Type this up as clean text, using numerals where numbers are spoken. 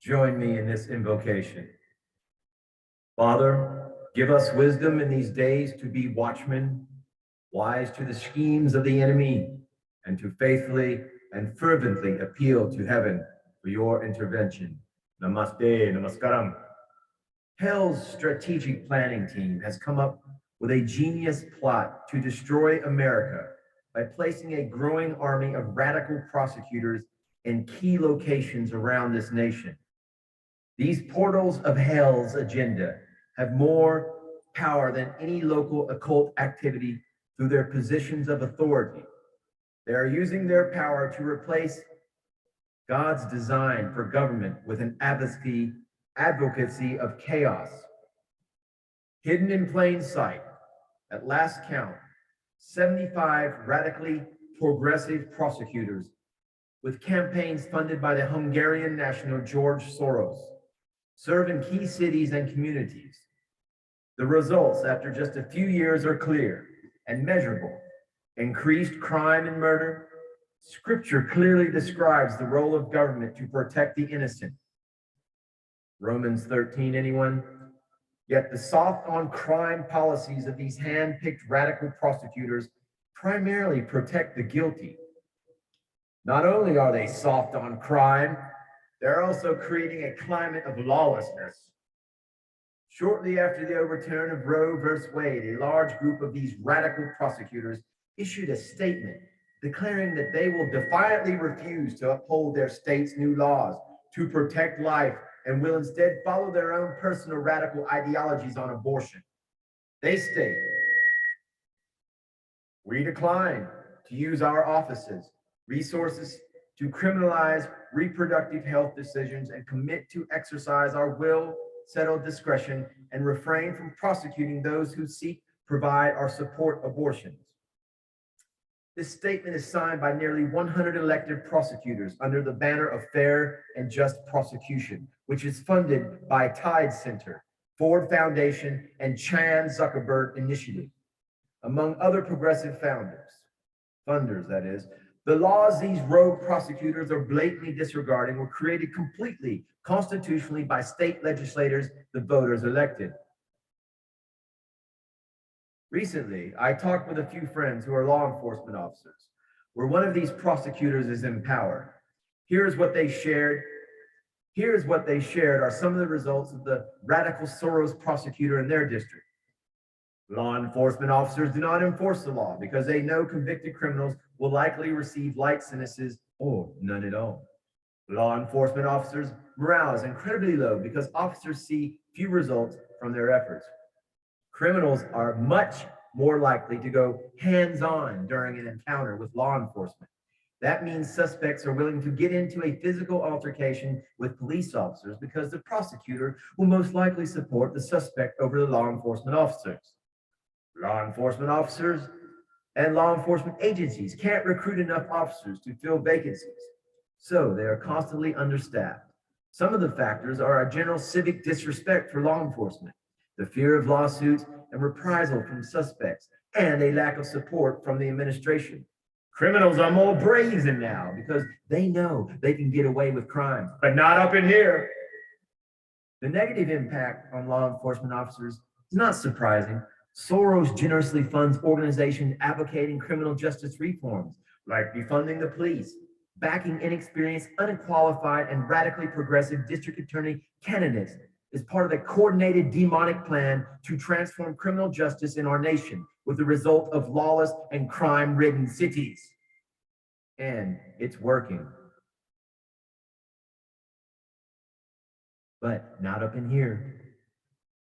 Join me in this invocation. Father, give us wisdom in these days to be watchmen, wise to the schemes of the enemy, and to faithfully and fervently appeal to heaven for your intervention. Namaste, namaskaram. Hell's strategic planning team has come up with a genius plot to destroy America by placing a growing army of radical prosecutors in key locations around this nation. These portals of hell's agenda have more power than any local occult activity through their positions of authority. They are using their power to replace God's design for government with an advocacy of chaos. Hidden in plain sight, at last count, 75 radically progressive prosecutors with campaigns funded by the Hungarian national George Soros serve in key cities and communities. The results after just a few years are clear and measurable. Increased crime and murder. Scripture clearly describes the role of government to protect the innocent. Romans 13, anyone? Yet the soft on crime policies of these hand-picked radical prosecutors primarily protect the guilty. Not only are they soft on crime, they're also creating a climate of lawlessness. Shortly after the overturn of Roe versus Wade, a large group of these radical prosecutors issued a statement declaring that they will defiantly refuse to uphold their state's new laws to protect life and will instead follow their own personal radical ideologies on abortion. They state, "We decline to use our offices, resources to criminalize reproductive health decisions and commit to exercise our will, settled discretion, and refrain from prosecuting those who seek, provide, or support abortions." This statement is signed by nearly 100 elected prosecutors under the banner of Fair and Just Prosecution, which is funded by Tide Center, Ford Foundation, and Chan Zuckerberg Initiative, among other progressive funders, that is. The laws these rogue prosecutors are blatantly disregarding were created completely constitutionally by state legislators the voters elected. Recently, I talked with a few friends who are law enforcement officers, where one of these prosecutors is in power. Here's what they shared are some of the results of the radical Soros prosecutor in their district. Law enforcement officers do not enforce the law because they know convicted criminals will likely receive light sentences or none at all. Law enforcement officers' morale is incredibly low because officers see few results from their efforts. Criminals are much more likely to go hands-on during an encounter with law enforcement. That means suspects are willing to get into a physical altercation with police officers because the prosecutor will most likely support the suspect over the law enforcement officers. Law enforcement officers and law enforcement agencies can't recruit enough officers to fill vacancies, so they are constantly understaffed. Some of the factors are a general civic disrespect for law enforcement, the fear of lawsuits and reprisal from suspects, and a lack of support from the administration. Criminals are more brazen now because they know they can get away with crime, but not up in here. The negative impact on law enforcement officers is not surprising. Soros generously funds organizations advocating criminal justice reforms, like defunding the police, backing inexperienced, unqualified, and radically progressive district attorney candidates is part of a coordinated demonic plan to transform criminal justice in our nation, with the result of lawless and crime-ridden cities. And it's working. But not up in here.